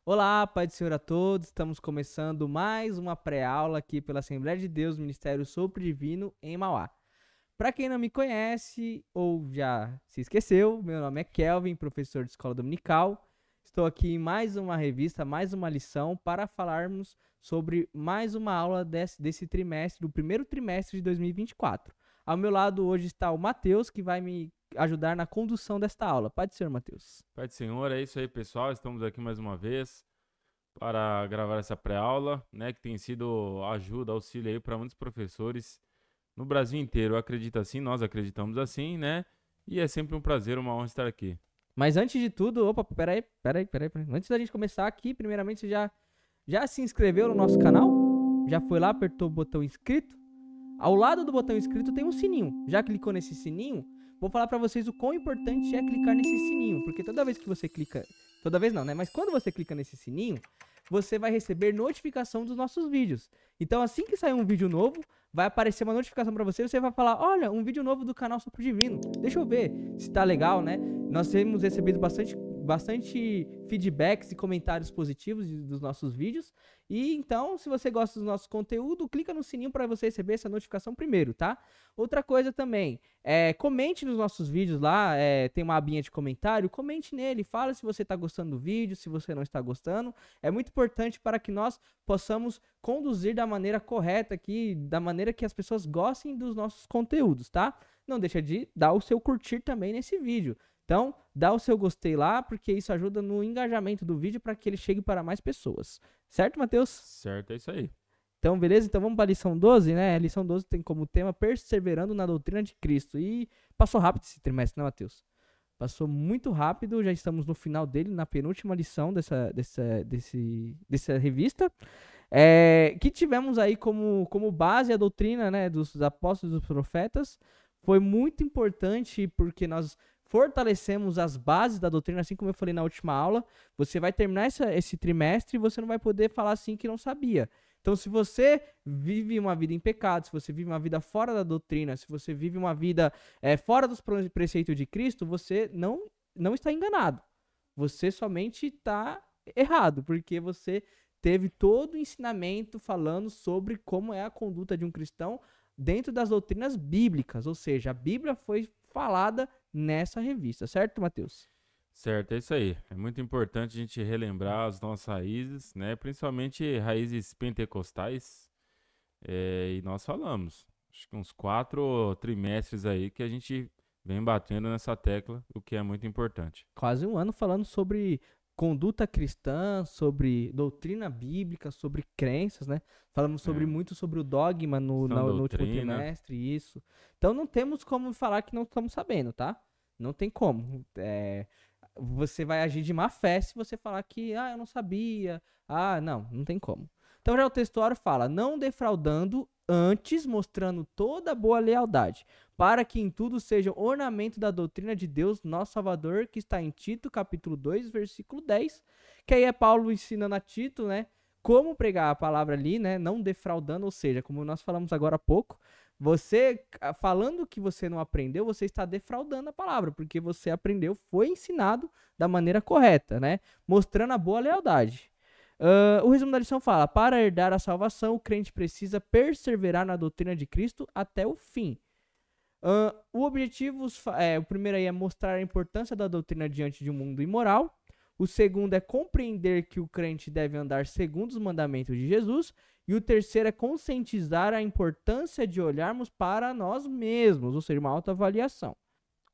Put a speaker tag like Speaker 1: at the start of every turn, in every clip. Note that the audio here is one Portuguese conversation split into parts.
Speaker 1: Olá, Pai do Senhor a todos. Estamos começando mais uma pré-aula aqui pela Assembleia de Deus, Ministério Sopro Divino em Mauá. Para quem não me conhece ou já se esqueceu, meu nome é Kelvin, professor de escola dominical. Estou aqui em mais uma revista, mais uma lição para falarmos sobre mais uma aula desse trimestre, do primeiro trimestre de 2024. Ao meu lado hoje está o Matheus, que vai me ajudar na condução desta aula. Pai do Senhor, Matheus.
Speaker 2: Pai do Senhor, é isso aí, pessoal. Estamos aqui mais uma vez para gravar essa pré-aula, né, que tem sido ajuda, auxílio aí para muitos professores no Brasil inteiro. Eu acredito assim, nós acreditamos assim, né? E é sempre um prazer, uma honra estar aqui.
Speaker 1: Mas antes de tudo, opa, peraí. Antes da gente começar aqui, primeiramente, você já se inscreveu no nosso canal? Já foi lá, apertou o botão inscrito? Ao lado do botão inscrito tem um sininho. Já clicou nesse sininho? Vou falar pra vocês o quão importante é clicar nesse sininho, porque toda vez que você clica, toda vez não, né? Mas quando você clica nesse sininho, você vai receber notificação dos nossos vídeos. Então, assim que sair um vídeo novo, vai aparecer uma notificação pra você, você vai falar: olha, um vídeo novo do canal Sopro Divino. Deixa eu ver se tá legal, né? Nós temos recebido bastante feedbacks e comentários positivos dos nossos vídeos. E então, se você gosta do nosso conteúdo, clica no sininho para você receber essa notificação primeiro, tá? Outra coisa também, comente nos nossos vídeos lá, tem uma abinha de comentário, comente nele, fala se você está gostando do vídeo, se você não está gostando. É muito importante para que nós possamos conduzir da maneira correta aqui, da maneira que as pessoas gostem dos nossos conteúdos, tá? Não deixa de dar o seu curtir também nesse vídeo. Então, dá o seu gostei lá, porque isso ajuda no engajamento do vídeo para que ele chegue para mais pessoas. Certo, Matheus?
Speaker 2: Certo, é isso aí.
Speaker 1: Então, beleza? Então vamos para a lição 12, né? A lição 12 tem como tema Perseverando na Doutrina de Cristo. E passou rápido esse trimestre, né, Matheus? Passou muito rápido, já estamos no final dele, na penúltima lição dessa revista. Que tivemos aí como base a doutrina, né, dos apóstolos e dos profetas. Foi muito importante porque nós fortalecemos as bases da doutrina, assim como eu falei na última aula. Você vai terminar esse trimestre e você não vai poder falar assim que não sabia. Então, se você vive uma vida em pecado, se você vive uma vida fora da doutrina, se você vive uma vida fora dos preceitos de Cristo, você não está enganado. Você somente está errado, porque você teve todo o ensinamento falando sobre como é a conduta de um cristão dentro das doutrinas bíblicas, ou seja, a Bíblia foi falada nessa revista, certo, Matheus?
Speaker 2: Certo, é isso aí. É muito importante a gente relembrar as nossas raízes, né? Principalmente raízes pentecostais. E nós falamos, acho que uns 4 trimestres aí que a gente vem batendo nessa tecla, o que é muito importante.
Speaker 1: Quase um ano falando sobre conduta cristã, sobre doutrina bíblica, sobre crenças, né? Falamos
Speaker 2: É,
Speaker 1: muito sobre o dogma
Speaker 2: sã
Speaker 1: no último
Speaker 2: doutrina.
Speaker 1: trimestre, isso. Então não temos como falar que não estamos sabendo, tá? Não tem como. Você vai agir de má fé se você falar que, eu não sabia. Não tem como. Então já o textuário fala, não defraudando, antes mostrando toda boa lealdade, para que em tudo seja ornamento da doutrina de Deus, nosso Salvador, que está em Tito, capítulo 2, versículo 10, que aí é Paulo ensinando a Tito, né, como pregar a palavra ali, né, não defraudando, ou seja, como nós falamos agora há pouco, você falando que você não aprendeu, você está defraudando a palavra, porque você aprendeu, foi ensinado da maneira correta, né, mostrando a boa lealdade. O resumo da lição fala: para herdar a salvação, o crente precisa perseverar na doutrina de Cristo até o fim. O objetivo, o primeiro aí é mostrar a importância da doutrina diante de um mundo imoral. O segundo é compreender que o crente deve andar segundo os mandamentos de Jesus. E o terceiro é conscientizar a importância de olharmos para nós mesmos, ou seja, uma autoavaliação.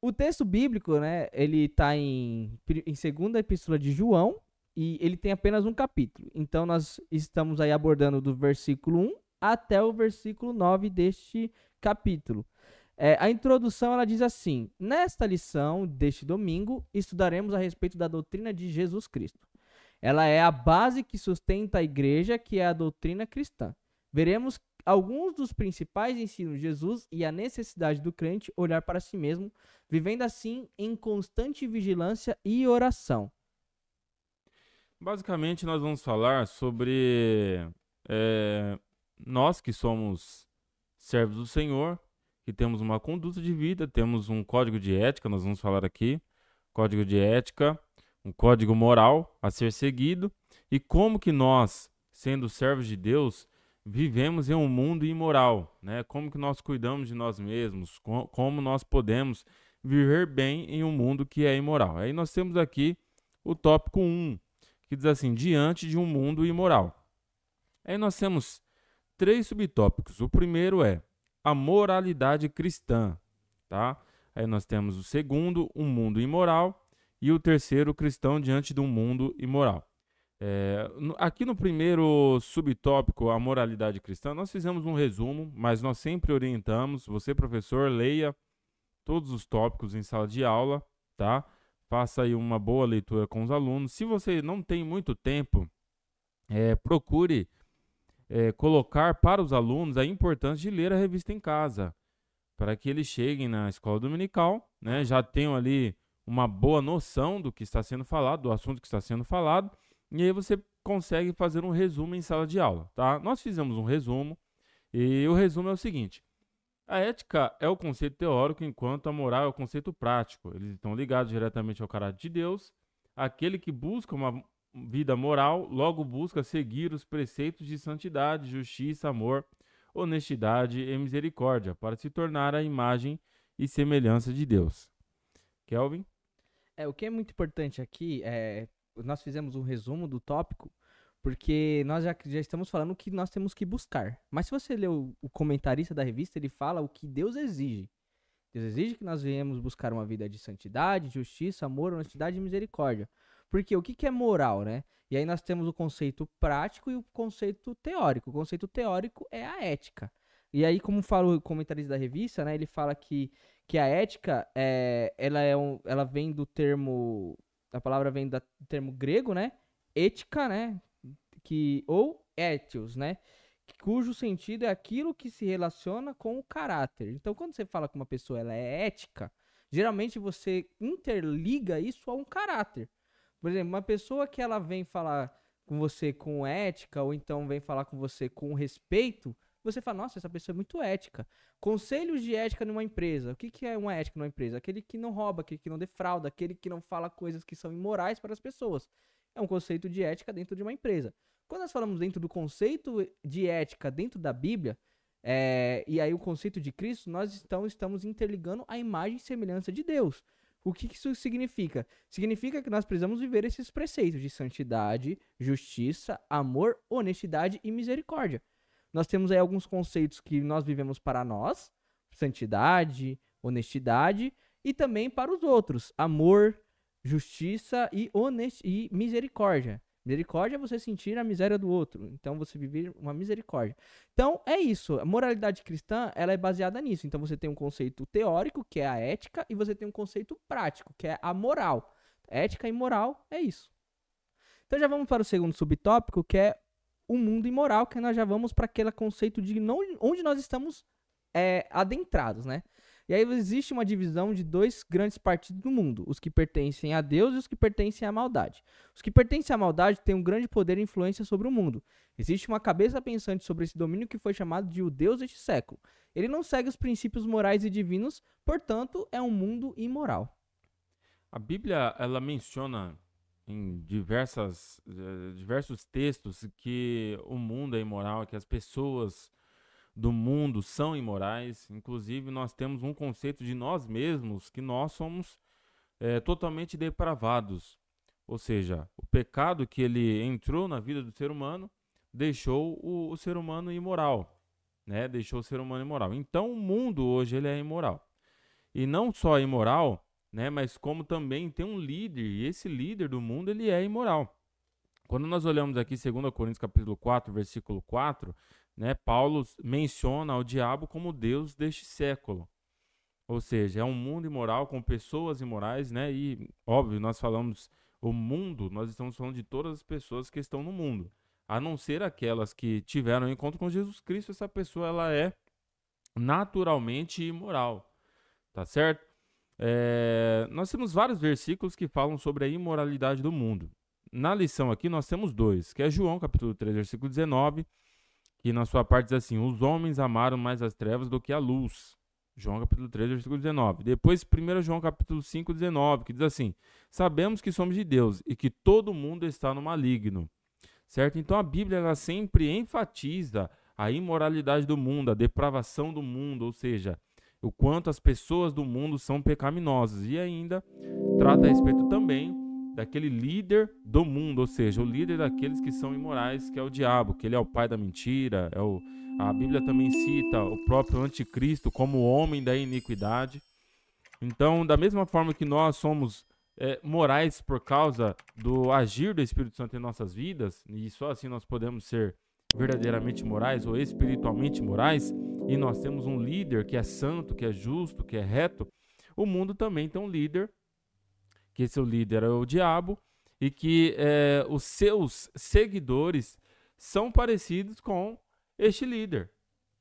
Speaker 1: O texto bíblico, né, ele está em segunda epístola de João, e ele tem apenas um capítulo. Então, nós estamos aí abordando do versículo 1 até o versículo 9 deste capítulo. A introdução, ela diz assim: nesta lição deste domingo, estudaremos a respeito da doutrina de Jesus Cristo. Ela é a base que sustenta a igreja, que é a doutrina cristã. Veremos alguns dos principais ensinos de Jesus e a necessidade do crente olhar para si mesmo, vivendo assim em constante vigilância e oração.
Speaker 2: Basicamente, nós vamos falar sobre é, nós que somos servos do Senhor, que temos uma conduta de vida, temos um código de ética, nós vamos falar aqui, código de ética, um código moral a ser seguido, e como que nós, sendo servos de Deus, vivemos em um mundo imoral, né? Como que nós cuidamos de nós mesmos, como nós podemos viver bem em um mundo que é imoral. Aí nós temos aqui o tópico 1, que diz assim, diante de um mundo imoral. Aí nós temos 3 subtópicos. O primeiro é a moralidade cristã, tá? Aí nós temos o segundo, um mundo imoral, e o terceiro, cristão diante de um mundo imoral. Aqui no primeiro subtópico, a moralidade cristã, nós fizemos um resumo, mas nós sempre orientamos, você professor, leia todos os tópicos em sala de aula, tá? Faça aí uma boa leitura com os alunos. Se você não tem muito tempo, procure colocar para os alunos a importância de ler a revista em casa, para que eles cheguem na escola dominical, né, já tenham ali uma boa noção do que está sendo falado, do assunto que está sendo falado, e aí você consegue fazer um resumo em sala de aula, tá? Nós fizemos um resumo, e o resumo é o seguinte: a ética é o conceito teórico, enquanto a moral é o conceito prático. Eles estão ligados diretamente ao caráter de Deus. Aquele que busca uma vida moral, logo busca seguir os preceitos de santidade, justiça, amor, honestidade e misericórdia, para se tornar a imagem e semelhança de Deus. Kelvin?
Speaker 1: O que é muito importante aqui nós fizemos um resumo do tópico, porque nós já estamos falando o que nós temos que buscar. Mas se você ler o comentarista da revista, ele fala o que Deus exige. Deus exige que nós venhamos buscar uma vida de santidade, justiça, amor, honestidade e misericórdia. Porque o que é moral, né? E aí nós temos o conceito prático e o conceito teórico. O conceito teórico é a ética. E aí, como fala o comentarista da revista, né? Ele fala que a ética, ela vem do termo... A palavra vem do termo grego, né? Ética, né? Ou étios, né? Cujo sentido é aquilo que se relaciona com o caráter. Então, quando você fala que uma pessoa ela é ética, geralmente você interliga isso a um caráter. Por exemplo, uma pessoa que ela vem falar com você com ética, ou então vem falar com você com respeito, você fala, nossa, essa pessoa é muito ética. Conselhos de ética numa empresa. O que é uma ética numa empresa? Aquele que não rouba, aquele que não defrauda, aquele que não fala coisas que são imorais para as pessoas. É um conceito de ética dentro de uma empresa. Quando nós falamos dentro do conceito de ética dentro da Bíblia, e aí o conceito de Cristo, nós estamos interligando a imagem e semelhança de Deus. O que isso significa? Significa que nós precisamos viver esses preceitos de santidade, justiça, amor, honestidade e misericórdia. Nós temos aí alguns conceitos que nós vivemos para nós, santidade, honestidade, e também para os outros, amor, justiça e misericórdia. Misericórdia é você sentir a miséria do outro. Então, você viver uma misericórdia. Então, é isso. A moralidade cristã, ela é baseada nisso. Então, você tem um conceito teórico, que é a ética, e você tem um conceito prático, que é a moral. Ética e moral é isso. Então, já vamos para o segundo subtópico, que é o mundo imoral, que nós já vamos para aquele conceito de onde nós estamos adentrados, né? E aí existe uma divisão de 2 grandes partidos do mundo, os que pertencem a Deus e os que pertencem à maldade. Os que pertencem à maldade têm um grande poder e influência sobre o mundo. Existe uma cabeça pensante sobre esse domínio que foi chamado de o Deus deste século. Ele não segue os princípios morais e divinos, portanto, é um mundo imoral.
Speaker 2: A Bíblia, ela menciona em diversos textos que o mundo é imoral, que as pessoas do mundo são imorais. Inclusive, nós temos um conceito de nós mesmos, que nós somos totalmente depravados. Ou seja, o pecado que ele entrou na vida do ser humano deixou o ser humano imoral, né? Deixou o ser humano imoral. Então, o mundo hoje ele é imoral. E não só imoral, né? Mas como também tem um líder, e esse líder do mundo ele é imoral. Quando nós olhamos aqui 2 Coríntios capítulo 4, versículo 4, né, Paulo menciona o diabo como Deus deste século. Ou seja, é um mundo imoral com pessoas imorais, né? E, óbvio, nós falamos o mundo, nós estamos falando de todas as pessoas que estão no mundo. A não ser aquelas que tiveram encontro com Jesus Cristo, essa pessoa ela é naturalmente imoral. Tá certo? Nós temos vários versículos que falam sobre a imoralidade do mundo. Na lição aqui nós temos 2, que é João capítulo 3, versículo 19, que na sua parte diz assim: os homens amaram mais as trevas do que a luz, João capítulo 3, versículo 19. Depois 1 João capítulo 5, 19, que diz assim: sabemos que somos de Deus e que todo mundo está no maligno. Certo? Então a Bíblia ela sempre enfatiza a imoralidade do mundo, a depravação do mundo, ou seja, o quanto as pessoas do mundo são pecaminosas. E ainda trata a respeito também daquele líder do mundo, ou seja, o líder daqueles que são imorais, que é o diabo, que ele é o pai da mentira. A Bíblia também cita o próprio anticristo como o homem da iniquidade. Então, da mesma forma que nós somos morais por causa do agir do Espírito Santo em nossas vidas, e só assim nós podemos ser verdadeiramente morais ou espiritualmente morais, e nós temos um líder que é santo, que é justo, que é reto, o mundo também tem um líder, que esse líder é o diabo, e que os seus seguidores são parecidos com este líder.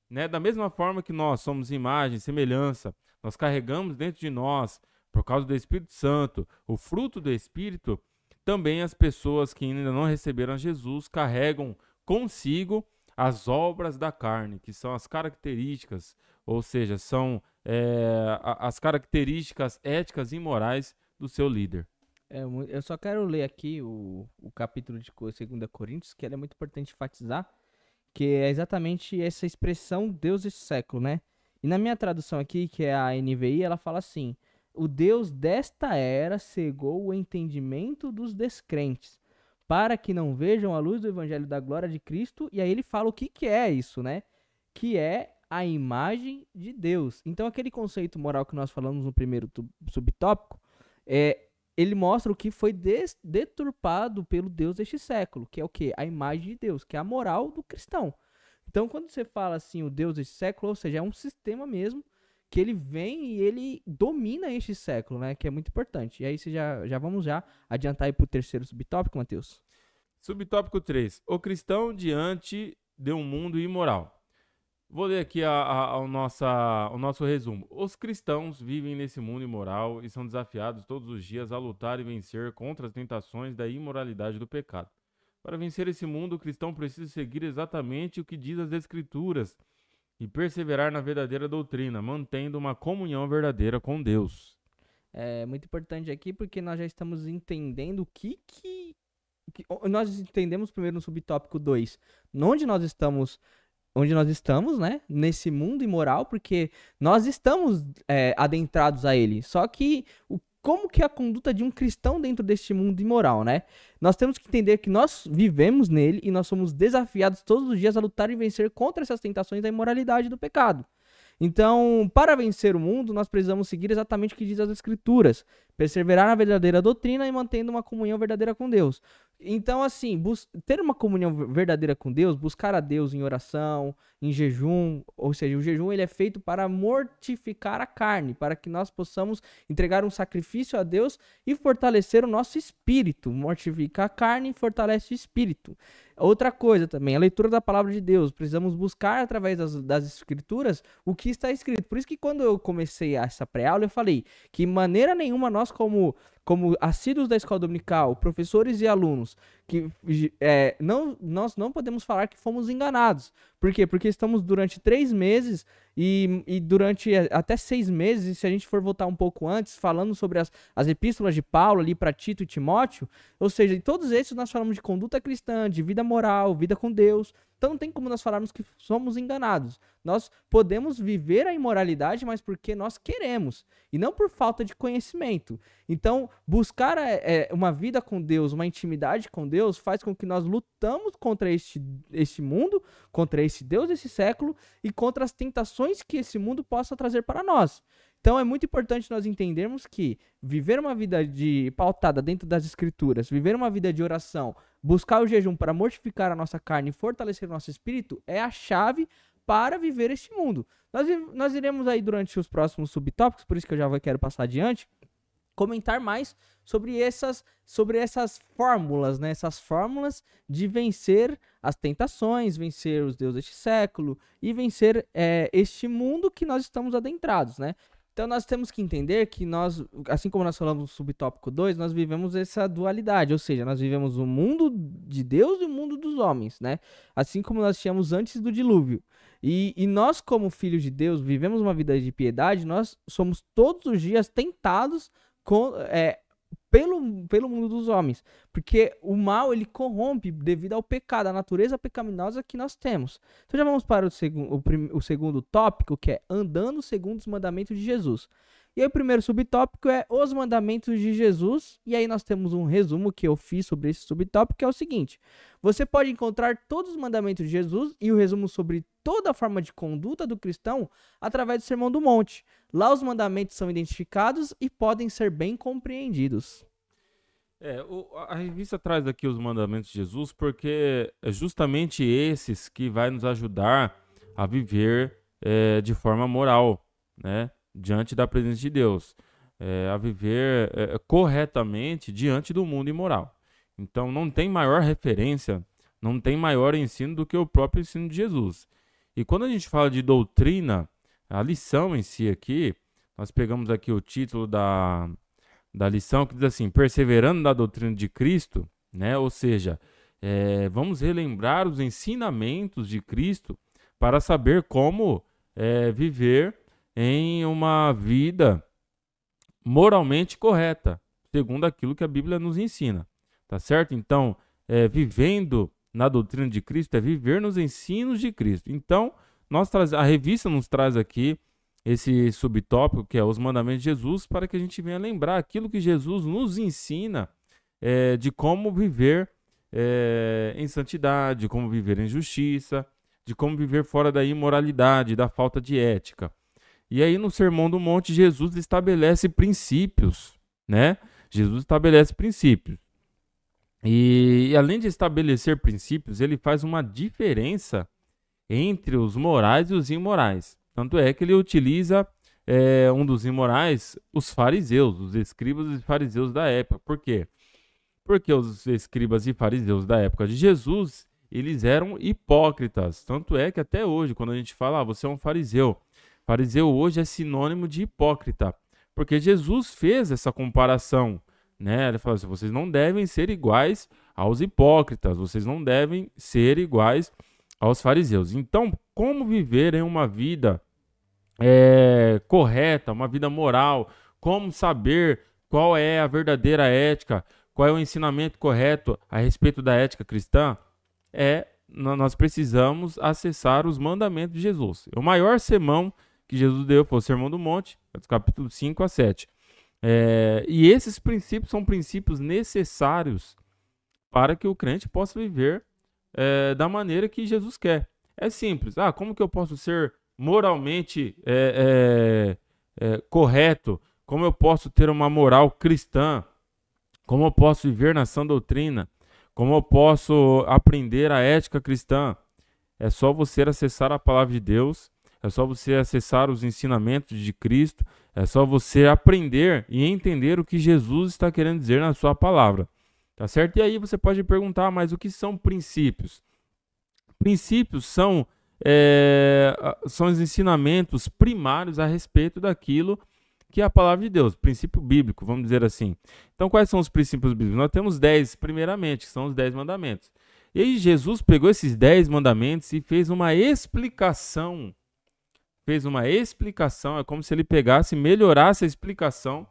Speaker 2: Né? Da mesma forma que nós somos imagem, semelhança, nós carregamos dentro de nós, por causa do Espírito Santo, o fruto do Espírito, também as pessoas que ainda não receberam Jesus carregam consigo as obras da carne, que são as características, ou seja, são as características éticas e morais do seu líder.
Speaker 1: Eu só quero ler aqui o capítulo de 2 Coríntios, que é muito importante enfatizar, que é exatamente essa expressão Deus desse século, né? E na minha tradução aqui, que é a NVI, ela fala assim: o Deus desta era cegou o entendimento dos descrentes, para que não vejam a luz do evangelho da glória de Cristo. E aí ele fala o que é isso, né? Que é a imagem de Deus. Então aquele conceito moral que nós falamos no primeiro subtópico, ele mostra o que foi deturpado pelo Deus deste século, que é o quê? A imagem de Deus, que é a moral do cristão. Então quando você fala assim, o Deus deste século, ou seja, é um sistema mesmo, que ele vem e ele domina este século, né? Que é muito importante. E aí você já vamos adiantar aí pro terceiro subtópico, Matheus.
Speaker 2: Subtópico 3. O cristão diante de um mundo imoral. Vou ler aqui o nosso resumo. Os cristãos vivem nesse mundo imoral e são desafiados todos os dias a lutar e vencer contra as tentações da imoralidade do pecado. Para vencer esse mundo, o cristão precisa seguir exatamente o que diz as Escrituras e perseverar na verdadeira doutrina, mantendo uma comunhão verdadeira com Deus.
Speaker 1: É muito importante aqui porque nós já estamos entendendo o que nós entendemos primeiro no subtópico 2, onde nós estamos, né, nesse mundo imoral, porque nós estamos adentrados a ele. Só que como que é a conduta de um cristão dentro deste mundo imoral, né? Nós temos que entender que nós vivemos nele e nós somos desafiados todos os dias a lutar e vencer contra essas tentações da imoralidade e do pecado. Então, para vencer o mundo, nós precisamos seguir exatamente o que diz as Escrituras, perseverar na verdadeira doutrina e mantendo uma comunhão verdadeira com Deus. Então, assim, ter uma comunhão verdadeira com Deus, buscar a Deus em oração, em jejum, ou seja, o jejum ele é feito para mortificar a carne, para que nós possamos entregar um sacrifício a Deus e fortalecer o nosso espírito. Mortificar a carne e fortalece o espírito. Outra coisa também, a leitura da palavra de Deus. Precisamos buscar através das Escrituras o que está escrito. Por isso que quando eu comecei essa pré-aula, eu falei que de maneira nenhuma nós como assíduos da escola dominical, professores e alunos, nós não podemos falar que fomos enganados. Por quê? Porque estamos durante 3 meses e durante até 6 meses, e se a gente for voltar um pouco antes, falando sobre as epístolas de Paulo ali para Tito e Timóteo, ou seja, em todos esses nós falamos de conduta cristã, de vida moral, vida com Deus. Então não tem como nós falarmos que somos enganados. Nós podemos viver a imoralidade, mas porque nós queremos, e não por falta de conhecimento. Então, buscar uma vida com Deus, uma intimidade com Deus, faz com que nós lutamos contra este mundo, contra esse Deus desse século, e contra as tentações que esse mundo possa trazer para nós. Então é muito importante nós entendermos que viver uma vida pautada dentro das Escrituras, viver uma vida de oração, buscar o jejum para mortificar a nossa carne e fortalecer o nosso espírito é a chave para viver este mundo. Nós iremos aí durante os próximos subtópicos, por isso que eu já quero passar adiante, comentar mais sobre essas fórmulas, né? Essas fórmulas de vencer as tentações, vencer os deuses deste século e vencer este mundo que nós estamos adentrados, né? Então nós temos que entender que nós, assim como nós falamos no subtópico 2, nós vivemos essa dualidade, ou seja, nós vivemos o mundo de Deus e o mundo dos homens, né? Assim como nós tínhamos antes do dilúvio. E nós, como filhos de Deus, vivemos uma vida de piedade, nós somos todos os dias tentados pelo mundo dos homens. Porque o mal, ele corrompe devido ao pecado, à natureza pecaminosa que nós temos. Então já vamos para o segundo tópico, que é andando segundo os mandamentos de Jesus. E aí o primeiro subtópico é os mandamentos de Jesus. E aí nós temos um resumo que eu fiz sobre esse subtópico, que é o seguinte. Você pode encontrar todos os mandamentos de Jesus e o resumo sobre toda a forma de conduta do cristão através do Sermão do Monte. Lá os mandamentos são identificados e podem ser bem compreendidos.
Speaker 2: A revista traz aqui os mandamentos de Jesus porque é justamente esses que vai nos ajudar a viver de forma moral, né? Diante da presença de Deus, a viver corretamente diante do mundo imoral. Então não tem maior referência, não tem maior ensino do que o próprio ensino de Jesus. E quando a gente fala de doutrina, a lição em si aqui, nós pegamos aqui o título da lição que diz assim, perseverando na doutrina de Cristo, né? Ou seja, vamos relembrar os ensinamentos de Cristo para saber como viver em uma vida moralmente correta, segundo aquilo que a Bíblia nos ensina, tá certo? Então, vivendo na doutrina de Cristo é viver nos ensinos de Cristo. Então, a revista nos traz aqui esse subtópico, que é os mandamentos de Jesus, para que a gente venha lembrar aquilo que Jesus nos ensina de como viver em santidade, de como viver em justiça, de como viver fora da imoralidade, da falta de ética. E aí no Sermão do Monte, Jesus estabelece princípios, né? Jesus estabelece princípios. E além de estabelecer princípios, ele faz uma diferença entre os morais e os imorais. Tanto é que ele utiliza um dos imorais, os fariseus, os escribas e fariseus da época. Por quê? Porque os escribas e fariseus da época de Jesus, eles eram hipócritas. Tanto é que até hoje, quando a gente fala, você é um fariseu, fariseu hoje é sinônimo de hipócrita, porque Jesus fez essa comparação, né? Ele falou assim, vocês não devem ser iguais aos hipócritas, vocês não devem ser iguais aos fariseus. Então, como viver em uma vida correta, uma vida moral, como saber qual é a verdadeira ética, qual é o ensinamento correto a respeito da ética cristã, nós precisamos acessar os mandamentos de Jesus. O maior sermão que Jesus deu foi o Sermão do Monte, dos capítulos 5 a 7. E esses princípios são princípios necessários para que o crente possa viver da maneira que Jesus quer. É simples. Como que eu posso ser moralmente correto? Como eu posso ter uma moral cristã? Como eu posso viver na sã doutrina? Como eu posso aprender a ética cristã? É só você acessar a palavra de Deus, é só você acessar os ensinamentos de Cristo, é só você aprender e entender o que Jesus está querendo dizer na sua palavra, tá certo? E aí você pode perguntar, mas o que são princípios? Princípios são os ensinamentos primários a respeito daquilo que é a palavra de Deus, princípio bíblico, vamos dizer assim. Então, quais são os princípios bíblicos? Nós temos 10, primeiramente, que são os 10 mandamentos. E aí Jesus pegou esses 10 mandamentos e fez uma explicação. É como se ele pegasse e melhorasse a explicação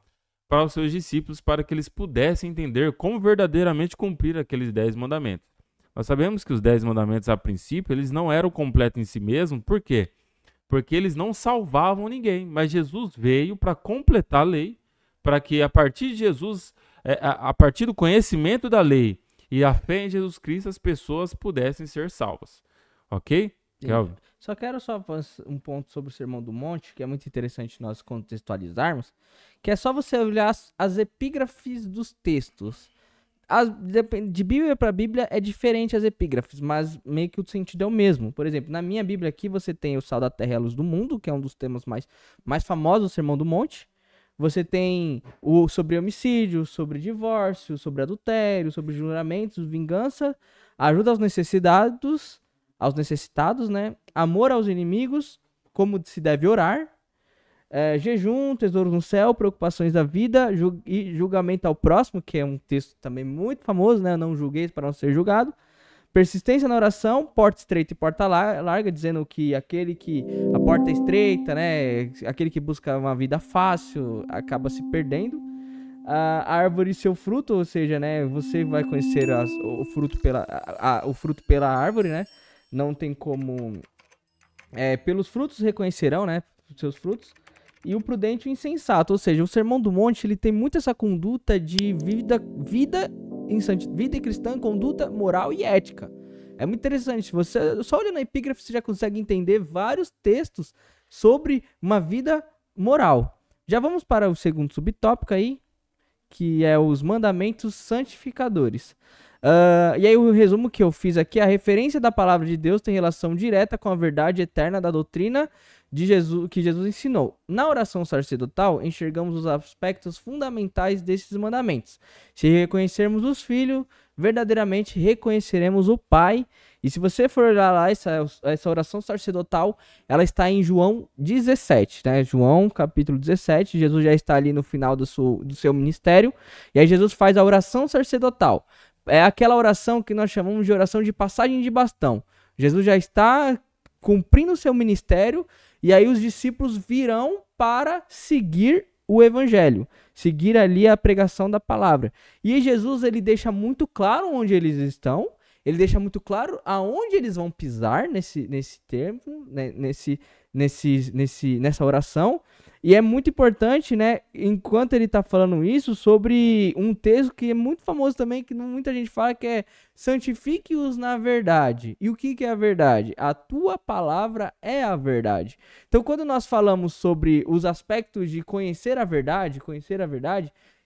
Speaker 2: para os seus discípulos, para que eles pudessem entender como verdadeiramente cumprir aqueles 10 mandamentos. Nós sabemos que os 10 mandamentos, a princípio, eles não eram completos em si mesmos. Por quê? Porque eles não salvavam ninguém, mas Jesus veio para completar a lei, para que a partir de Jesus, a partir do conhecimento da lei e a fé em Jesus Cristo, as pessoas pudessem ser salvas. Ok? Kelvin?
Speaker 1: Só quero um ponto sobre o Sermão do Monte, que é muito interessante nós contextualizarmos, que é só você olhar as epígrafes dos textos. De Bíblia para Bíblia é diferente as epígrafes, mas meio que o sentido é o mesmo. Por exemplo, na minha Bíblia aqui você tem o sal da terra e a luz do mundo, que é um dos temas mais famosos do Sermão do Monte. Você tem o sobre homicídio, sobre divórcio, sobre adultério, sobre juramentos, vingança, ajuda aos necessitados, né? Amor aos inimigos, como se deve orar, jejum, tesouro no céu, preocupações da vida e julgamento ao próximo, que é um texto também muito famoso, né? Não julgueis para não ser julgado. Persistência na oração, porta estreita e porta larga, dizendo que aquele que a porta é estreita, né, aquele que busca uma vida fácil, acaba se perdendo. A árvore e seu fruto, ou seja, né, você vai conhecer o fruto pela árvore, né? Não tem como... pelos frutos reconhecerão, né, os seus frutos. E o prudente e o insensato, ou seja, o Sermão do Monte, ele tem muito essa conduta de vida cristã, conduta moral e ética. É muito interessante. Você só olhando na epígrafe você já consegue entender vários textos sobre uma vida moral. Já vamos para o segundo subtópico aí, que é os mandamentos santificadores. E aí o resumo que eu fiz aqui, a referência da palavra de Deus tem relação direta com a verdade eterna da doutrina de Jesus, que Jesus ensinou. Na oração sacerdotal, enxergamos os aspectos fundamentais desses mandamentos. Se reconhecermos os filhos, verdadeiramente reconheceremos o Pai. E se você for olhar lá, essa oração sacerdotal, ela está em João 17, né? João capítulo 17, Jesus já está ali no final do seu ministério, e aí Jesus faz a oração sacerdotal. É aquela oração que nós chamamos de oração de passagem de bastão. Jesus já está cumprindo o seu ministério, e aí os discípulos virão para seguir o evangelho, seguir ali a pregação da palavra. E Jesus, ele deixa muito claro onde eles estão, ele deixa muito claro aonde eles vão pisar nesse tempo, né, nessa oração. E é muito importante, né, enquanto ele está falando isso, sobre um texto que é muito famoso também, que muita gente fala, que é santifique-os na verdade. E o que é a verdade? A tua palavra é a verdade. Então, quando nós falamos sobre os aspectos de conhecer a verdade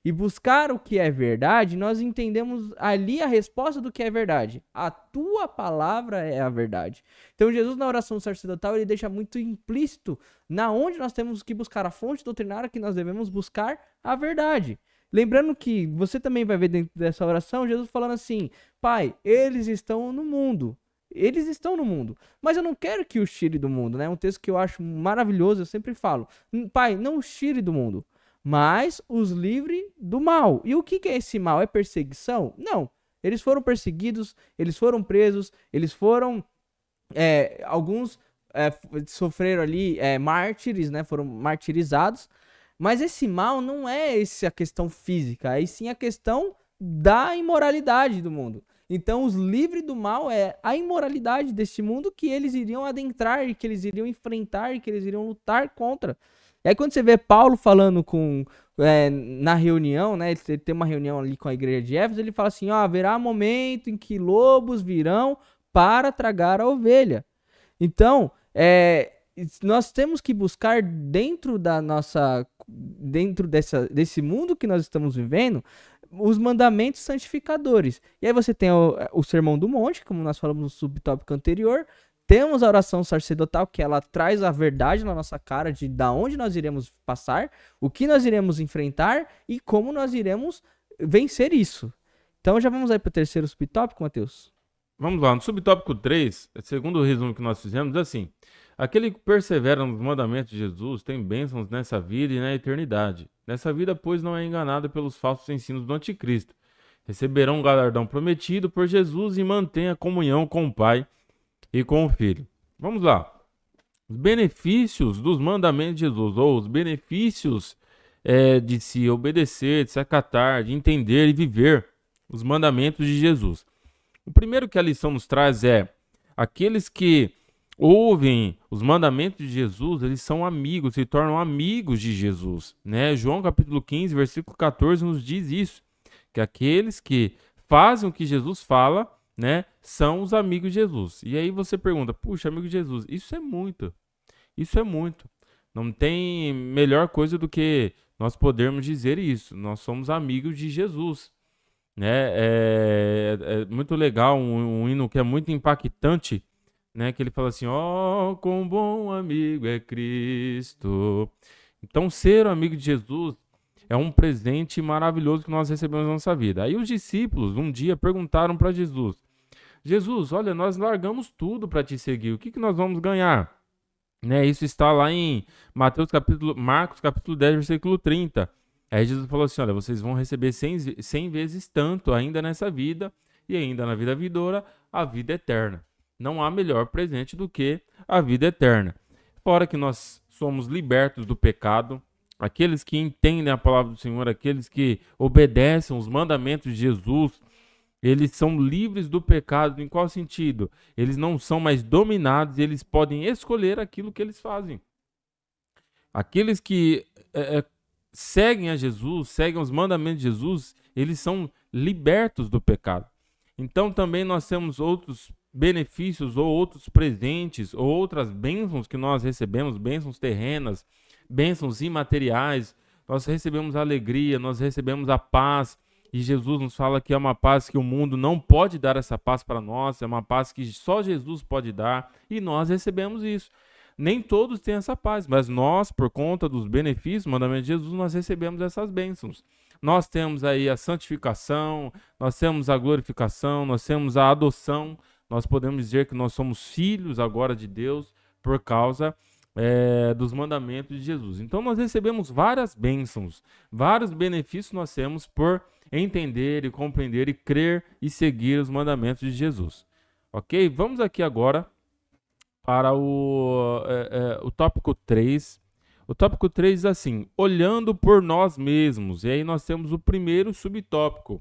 Speaker 1: e buscar o que é verdade, nós entendemos ali a resposta do que é verdade. A tua palavra é a verdade. Então Jesus, na oração sacerdotal, ele deixa muito implícito na onde nós temos que buscar a fonte doutrinária, que nós devemos buscar a verdade. Lembrando que você também vai ver dentro dessa oração, Jesus falando assim: Pai, eles estão no mundo. Eles estão no mundo, mas eu não quero que os tire do mundo, né? É um texto que eu acho maravilhoso, eu sempre falo: Pai, não os tire do mundo, mas os livre do mal. E o que é esse mal? É perseguição? Não. Eles foram perseguidos, eles foram presos, eles foram... alguns sofreram ali mártires, né? Foram martirizados. Mas esse mal não é a questão física, é sim a questão da imoralidade do mundo. Então, os livres do mal é a imoralidade deste mundo que eles iriam adentrar, e que eles iriam enfrentar, e que eles iriam lutar contra. E aí quando você vê Paulo falando na reunião, né, ele tem uma reunião ali com a igreja de Éfeso, ele fala assim, haverá momento em que lobos virão para tragar a ovelha. Então, nós temos que buscar dentro desse mundo que nós estamos vivendo, os mandamentos santificadores. E aí você tem o Sermão do Monte, como nós falamos no subtópico anterior. Temos a oração sacerdotal, que ela traz a verdade na nossa cara de onde nós iremos passar, o que nós iremos enfrentar e como nós iremos vencer isso. Então já vamos aí para o terceiro subtópico, Matheus?
Speaker 2: Vamos lá, no subtópico 3, segundo o resumo que nós fizemos, é assim: aquele que persevera nos mandamentos de Jesus tem bênçãos nessa vida e na eternidade. Nessa vida, pois, não é enganado pelos falsos ensinos do anticristo. Receberão um galardão prometido por Jesus e mantém a comunhão com o Pai e com o Filho. Vamos lá. Os benefícios dos mandamentos de Jesus, ou os benefícios de se obedecer, de se acatar, de entender e viver os mandamentos de Jesus. O primeiro que a lição nos traz é: aqueles que ouvem os mandamentos de Jesus, eles são amigos, se tornam amigos de Jesus, né? João capítulo 15, versículo 14 nos diz isso, que aqueles que fazem o que Jesus fala, né, são os amigos de Jesus. E aí você pergunta: puxa, amigo de Jesus, isso é muito. Não tem melhor coisa do que nós podermos dizer isso. Nós somos amigos de Jesus, né? É muito legal, um hino que é muito impactante, né, que ele fala assim: ó, quão bom amigo é Cristo. Então, ser amigo de Jesus é um presente maravilhoso que nós recebemos na nossa vida. Aí os discípulos um dia perguntaram para Jesus: Jesus, olha, nós largamos tudo para te seguir, o que nós vamos ganhar? Né, isso está lá em Marcos capítulo 10, versículo 30. Aí Jesus falou assim: olha, vocês vão receber 100 vezes tanto ainda nessa vida, e ainda na vida vindoura a vida eterna. Não há melhor presente do que a vida eterna. Fora que nós somos libertos do pecado, aqueles que entendem a palavra do Senhor, aqueles que obedecem os mandamentos de Jesus, eles são livres do pecado. Em qual sentido? Eles não são mais dominados e eles podem escolher aquilo que eles fazem. Aqueles que seguem a Jesus, seguem os mandamentos de Jesus, eles são libertos do pecado. Então também nós temos outros benefícios ou outros presentes ou outras bênçãos que nós recebemos, bênçãos terrenas, bênçãos imateriais. Nós recebemos a alegria, nós recebemos a paz. E Jesus nos fala que é uma paz que o mundo não pode dar, essa paz para nós, é uma paz que só Jesus pode dar, e nós recebemos isso. Nem todos têm essa paz, mas nós, por conta dos benefícios, mandamento de Jesus, nós recebemos essas bênçãos. Nós temos aí a santificação, nós temos a glorificação, nós temos a adoção, nós podemos dizer que nós somos filhos agora de Deus por causa dos mandamentos de Jesus. Então nós recebemos várias bênçãos, vários benefícios nós temos por entender e compreender e crer e seguir os mandamentos de Jesus. Ok? Vamos aqui agora para o tópico 3. O tópico 3 diz assim: olhando por nós mesmos. E aí nós temos o primeiro subtópico,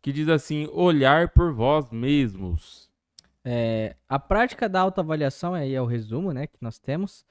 Speaker 2: que diz assim: olhar por vós mesmos.
Speaker 1: A prática da autoavaliação, aí é o resumo, né, que nós temos.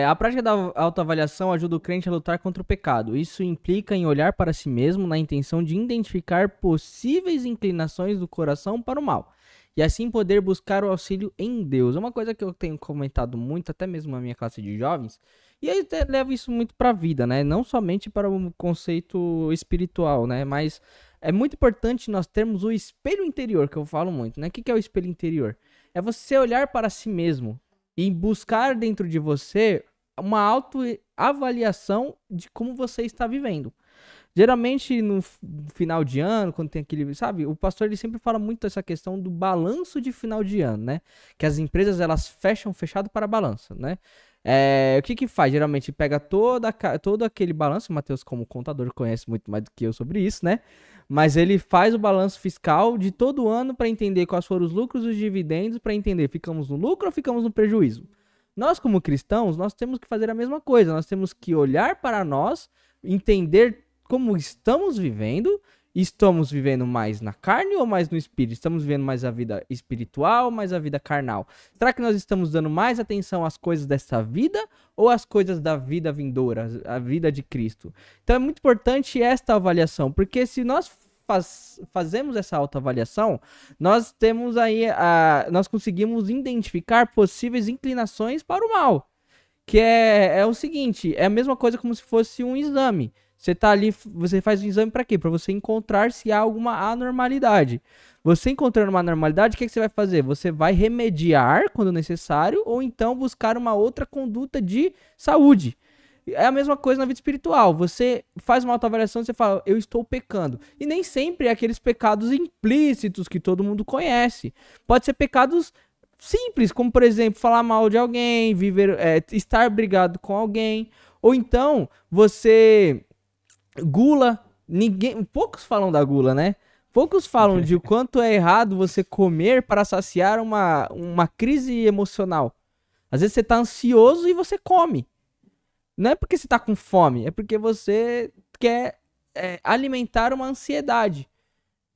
Speaker 1: A prática da autoavaliação ajuda o crente a lutar contra o pecado. Isso implica em olhar para si mesmo na intenção de identificar possíveis inclinações do coração para o mal, e assim poder buscar o auxílio em Deus. É uma coisa que eu tenho comentado muito, até mesmo na minha classe de jovens, e aí levo isso muito para a vida, né? Não somente para o conceito espiritual, né? Mas é muito importante nós termos o espelho interior, que eu falo muito, né? O que é o espelho interior? É você olhar para si mesmo e buscar dentro de você uma autoavaliação de como você está vivendo. Geralmente, no final de ano, quando tem aquele, sabe, o pastor ele sempre fala muito essa questão do balanço de final de ano, né? Que as empresas, elas fechado para balança, né? O que faz? Geralmente pega todo aquele balanço, o Matheus como contador conhece muito mais do que eu sobre isso, né? Mas ele faz o balanço fiscal de todo ano para entender quais foram os lucros e os dividendos, para entender ficamos no lucro ou ficamos no prejuízo. Nós, como cristãos, nós temos que fazer a mesma coisa. Nós temos que olhar para nós, entender como estamos vivendo mais na carne ou mais no espírito? Estamos vivendo mais a vida espiritual ou mais a vida carnal? Será que nós estamos dando mais atenção às coisas dessa vida ou às coisas da vida vindoura, a vida de Cristo? Então é muito importante esta avaliação, porque se nós fazemos essa autoavaliação, nós temos aí nós conseguimos identificar possíveis inclinações para o mal, que é o seguinte, é a mesma coisa como se fosse um exame. Você tá ali, você faz um exame para quê? Para você encontrar se há alguma anormalidade. Você encontrando uma anormalidade, o que você vai fazer? Você vai remediar quando necessário ou então buscar uma outra conduta de saúde. É a mesma coisa na vida espiritual. Você faz uma autoavaliação e você fala, eu estou pecando. E nem sempre é aqueles pecados implícitos que todo mundo conhece. Pode ser pecados simples, como por exemplo, falar mal de alguém, estar brigado com alguém. Ou então, você... gula, poucos falam da gula, né? Poucos falam de o quanto é errado você comer para saciar uma crise emocional. Às vezes você tá ansioso e você come. Não é porque você tá com fome, é porque você quer alimentar uma ansiedade.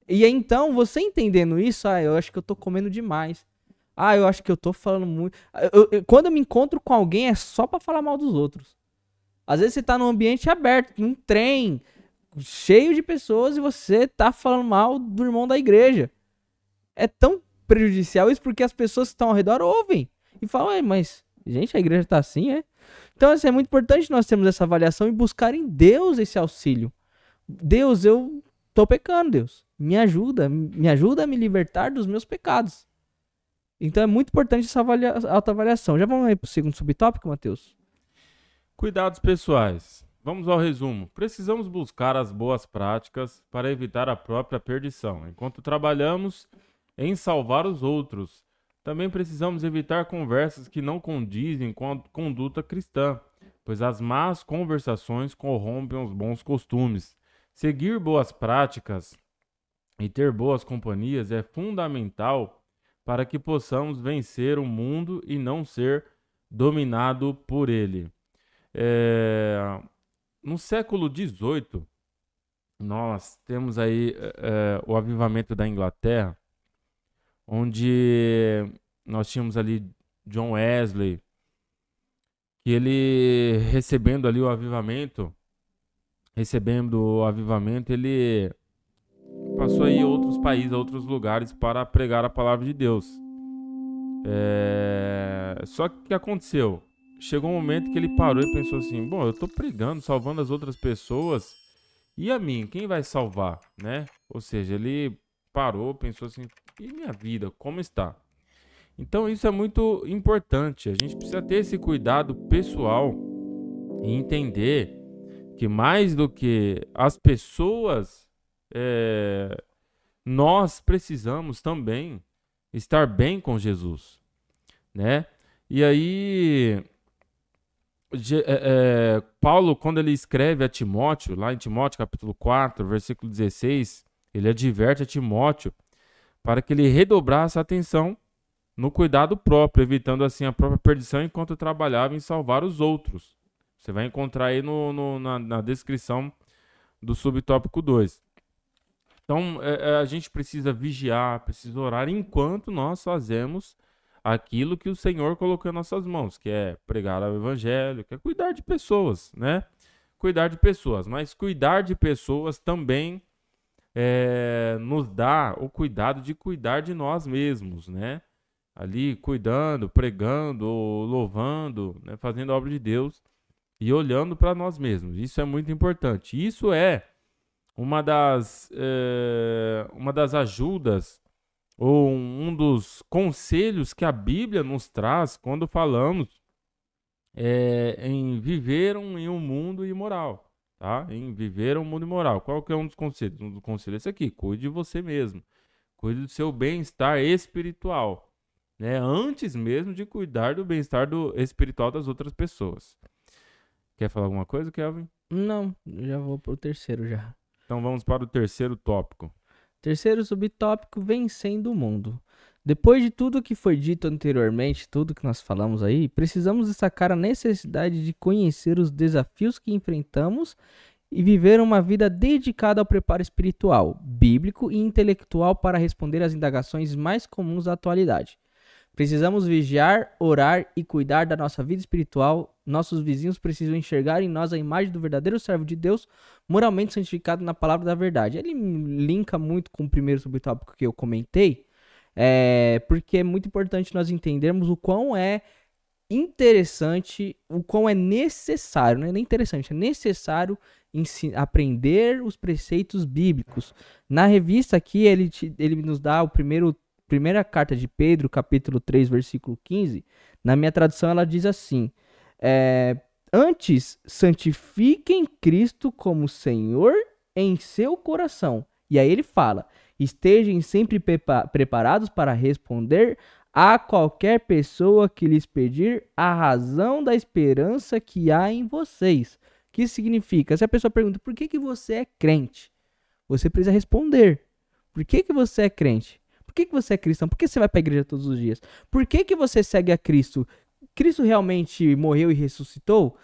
Speaker 1: E aí, então, você entendendo isso, eu acho que eu tô comendo demais. Eu acho que eu tô falando muito. Quando eu me encontro com alguém, é só pra falar mal dos outros. Às vezes você tá num ambiente aberto, num trem, cheio de pessoas, e você tá falando mal do irmão da igreja. É tão prejudicial isso porque as pessoas que estão ao redor ouvem. E falam, mas, gente, a igreja tá assim, é? Então, assim, é muito importante nós termos essa avaliação e buscar em Deus esse auxílio. Deus, eu tô pecando, Deus. Me ajuda a me libertar dos meus pecados. Então, é muito importante essa autoavaliação. Já vamos aí pro segundo subtópico, Matheus?
Speaker 2: Cuidados pessoais. Vamos ao resumo. Precisamos buscar as boas práticas para evitar a própria perdição, enquanto trabalhamos em salvar os outros. Também precisamos evitar conversas que não condizem com a conduta cristã, pois as más conversações corrompem os bons costumes. Seguir boas práticas e ter boas companhias é fundamental para que possamos vencer o mundo e não ser dominado por ele. No século XVIII, nós temos aí o avivamento da Inglaterra, onde nós tínhamos ali John Wesley, que ele recebendo o avivamento, ele passou aí a outros países, a outros lugares para pregar a palavra de Deus. Só que o que aconteceu? Chegou um momento que ele parou e pensou assim, bom, eu estou pregando, salvando as outras pessoas, e a mim, quem vai salvar, né? Ou seja, ele parou, pensou assim, e minha vida, como está? Então isso é muito importante, a gente precisa ter esse cuidado pessoal e entender que mais do que as pessoas, nós precisamos também estar bem com Jesus, né? E aí, Paulo, quando ele escreve a Timóteo, lá em Timóteo capítulo 4, versículo 16, ele adverte a Timóteo para que ele redobrasse a atenção no cuidado próprio, evitando assim a própria perdição enquanto trabalhava em salvar os outros. Você vai encontrar aí na descrição do subtópico 2. Então, a gente precisa vigiar, precisa orar enquanto nós fazemos aquilo que o Senhor colocou em nossas mãos, que é pregar o evangelho, que é cuidar de pessoas, né? Cuidar de pessoas, mas cuidar de pessoas também nos dá o cuidado de cuidar de nós mesmos, né? Ali cuidando, pregando, louvando, né? Fazendo a obra de Deus e olhando para nós mesmos. Isso é muito importante. Isso é uma das ajudas ou um dos conselhos que a Bíblia nos traz quando falamos em viver em um mundo imoral, tá? Em viver um mundo imoral. Qual que é um dos conselhos? Um dos conselhos é esse aqui: cuide de você mesmo, cuide do seu bem-estar espiritual, né? Antes mesmo de cuidar do bem-estar espiritual das outras pessoas. Quer falar alguma coisa, Kelvin?
Speaker 1: Não, já vou pro terceiro já.
Speaker 2: Então vamos para o terceiro tópico.
Speaker 1: Terceiro subtópico, vencendo o mundo. Depois de tudo que foi dito anteriormente, tudo que nós falamos aí, precisamos destacar a necessidade de conhecer os desafios que enfrentamos e viver uma vida dedicada ao preparo espiritual, bíblico e intelectual para responder às indagações mais comuns da atualidade. Precisamos vigiar, orar e cuidar da nossa vida espiritual. Nossos vizinhos precisam enxergar em nós a imagem do verdadeiro servo de Deus, moralmente santificado na palavra da verdade. Ele linka muito com o primeiro subtópico que eu comentei, porque é muito importante nós entendermos o quão é interessante, o quão é necessário, não é nem interessante, é necessário aprender os preceitos bíblicos. Na revista aqui, ele nos dá primeira carta de Pedro, capítulo 3, versículo 15, na minha tradução ela diz assim, antes santifiquem Cristo como Senhor em seu coração. E aí ele fala, estejam sempre preparados para responder a qualquer pessoa que lhes pedir a razão da esperança que há em vocês. O que significa? Se a pessoa pergunta, por que você é crente? Você precisa responder. Por que você é crente? Por que você é cristão? Por que você vai para a igreja todos os dias? Por que você segue a Cristo? Cristo realmente morreu e ressuscitou?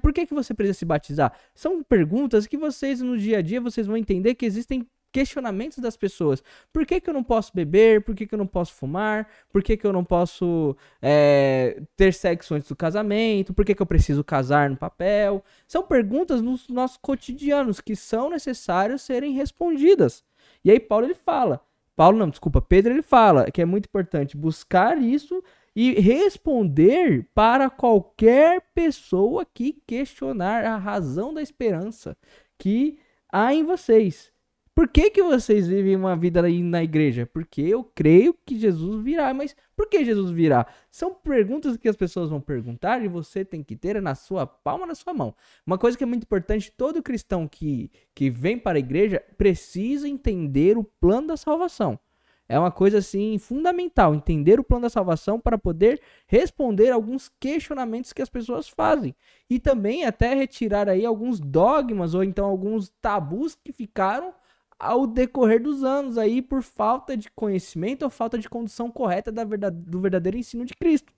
Speaker 1: Por que você precisa se batizar? São perguntas que vocês no dia a dia vocês vão entender que existem questionamentos das pessoas. Por que eu não posso beber? Por que eu não posso fumar? Por que eu não posso ter sexo antes do casamento? Por que eu preciso casar no papel? São perguntas nos nossos cotidianos que são necessárias serem respondidas. E aí Pedro ele fala que é muito importante buscar isso e responder para qualquer pessoa que questionar a razão da esperança que há em vocês. Por que vocês vivem uma vida aí na igreja? Porque eu creio que Jesus virá. Mas por que Jesus virá? São perguntas que as pessoas vão perguntar e você tem que ter na sua palma da sua mão. Uma coisa que é muito importante, todo cristão que vem para a igreja precisa entender o plano da salvação. É uma coisa assim fundamental, entender o plano da salvação para poder responder alguns questionamentos que as pessoas fazem. E também até retirar aí alguns dogmas ou então alguns tabus que ficaram ao decorrer dos anos aí por falta de conhecimento ou falta de condução correta do verdadeiro ensino de Cristo.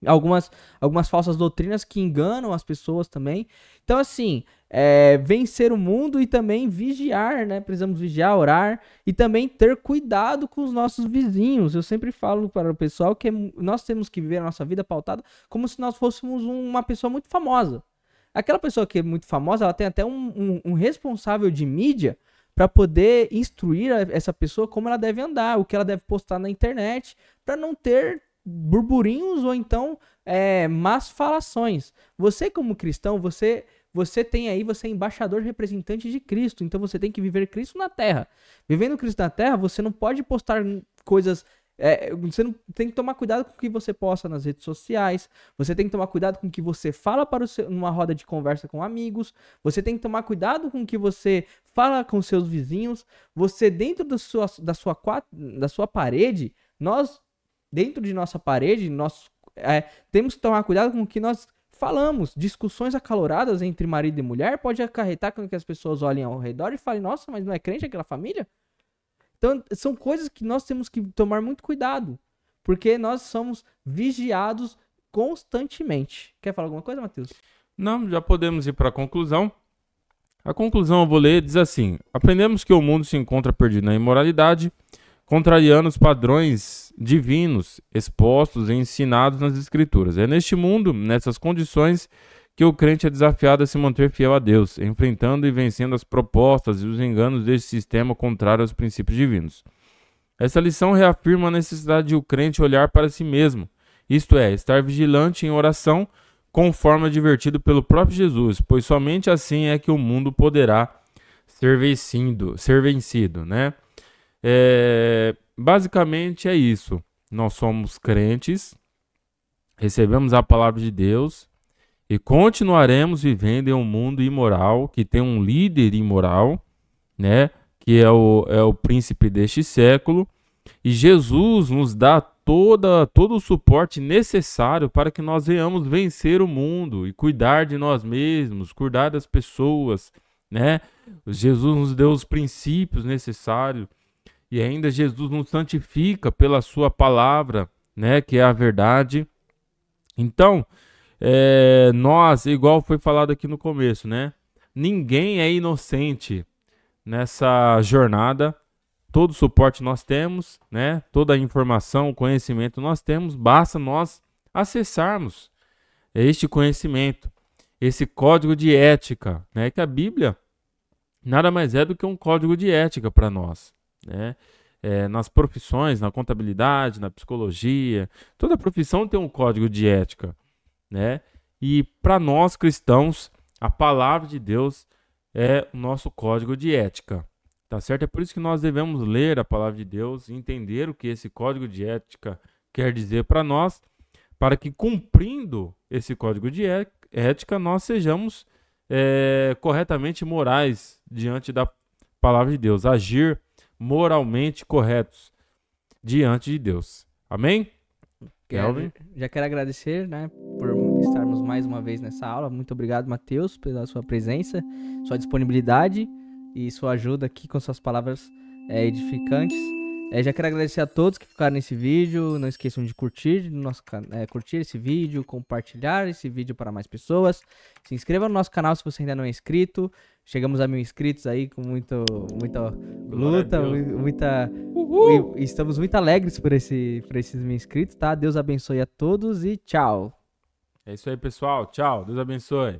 Speaker 1: Algumas falsas doutrinas que enganam as pessoas também. Então, assim, vencer o mundo e também vigiar, né? Precisamos vigiar, orar e também ter cuidado com os nossos vizinhos. Eu sempre falo para o pessoal que nós temos que viver a nossa vida pautada como se nós fôssemos uma pessoa muito famosa. Aquela pessoa que é muito famosa, ela tem até um responsável de mídia para poder instruir essa pessoa como ela deve andar, o que ela deve postar na internet, para não ter burburinhos ou então más falações. Você como cristão, você tem aí, você é embaixador representante de Cristo, então você tem que viver Cristo na terra. Vivendo Cristo na terra, você não pode postar coisas, você não tem que tomar cuidado com o que você posta nas redes sociais, você tem que tomar cuidado com o que você fala numa roda de conversa com amigos, você tem que tomar cuidado com o que você fala com seus vizinhos, você dentro da sua parede, dentro de nossa parede, nós temos que tomar cuidado com o que nós falamos. Discussões acaloradas entre marido e mulher pode acarretar com que as pessoas olhem ao redor e falem, nossa, mas não é crente aquela família? Então, são coisas que nós temos que tomar muito cuidado, porque nós somos vigiados constantemente. Quer falar alguma coisa, Matheus?
Speaker 2: Não, já podemos ir para a conclusão. A conclusão eu vou ler, diz assim: aprendemos que o mundo se encontra perdido na imoralidade, contrariando os padrões divinos expostos e ensinados nas Escrituras. É neste mundo, nessas condições, que o crente é desafiado a se manter fiel a Deus, enfrentando e vencendo as propostas e os enganos deste sistema contrário aos princípios divinos. Essa lição reafirma a necessidade de o crente olhar para si mesmo, isto é, estar vigilante em oração, conforme advertido pelo próprio Jesus, pois somente assim é que o mundo poderá ser vencido, né? Basicamente é isso. Nós somos crentes, recebemos a palavra de Deus e continuaremos vivendo em um mundo imoral, que tem um líder imoral, né? Que é o príncipe deste século, e Jesus nos dá todo o suporte necessário para que nós venhamos vencer o mundo e cuidar de nós mesmos, cuidar das pessoas, né? Jesus nos deu os princípios necessários. E ainda Jesus nos santifica pela sua palavra, né, que é a verdade. Então, nós, igual foi falado aqui no começo, né, ninguém é inocente nessa jornada. Todo o suporte nós temos, né, toda a informação, conhecimento nós temos, basta nós acessarmos este conhecimento, esse código de ética, né, que a Bíblia nada mais é do que um código de ética para nós. Né? Nas profissões, na contabilidade, na psicologia, toda profissão tem um código de ética, né? E para nós cristãos, a palavra de Deus é o nosso código de ética, tá certo? É por isso que nós devemos ler a palavra de Deus e entender o que esse código de ética quer dizer para nós, para que cumprindo esse código de ética nós sejamos corretamente morais diante da palavra de Deus, agir moralmente corretos diante de Deus. Amém? Kelvin?
Speaker 1: Já quero agradecer, né, por estarmos mais uma vez nessa aula. Muito obrigado, Matheus, pela sua presença, sua disponibilidade e sua ajuda aqui com suas palavras edificantes. Já quero agradecer a todos que ficaram nesse vídeo. Não esqueçam de curtir curtir esse vídeo, compartilhar esse vídeo para mais pessoas. Se inscreva no nosso canal se você ainda não é inscrito. Chegamos a 1000 inscritos aí com muita luta, estamos muito alegres por esses 1000 inscritos, tá? Deus abençoe a todos e tchau.
Speaker 2: É isso aí, pessoal. Tchau. Deus abençoe.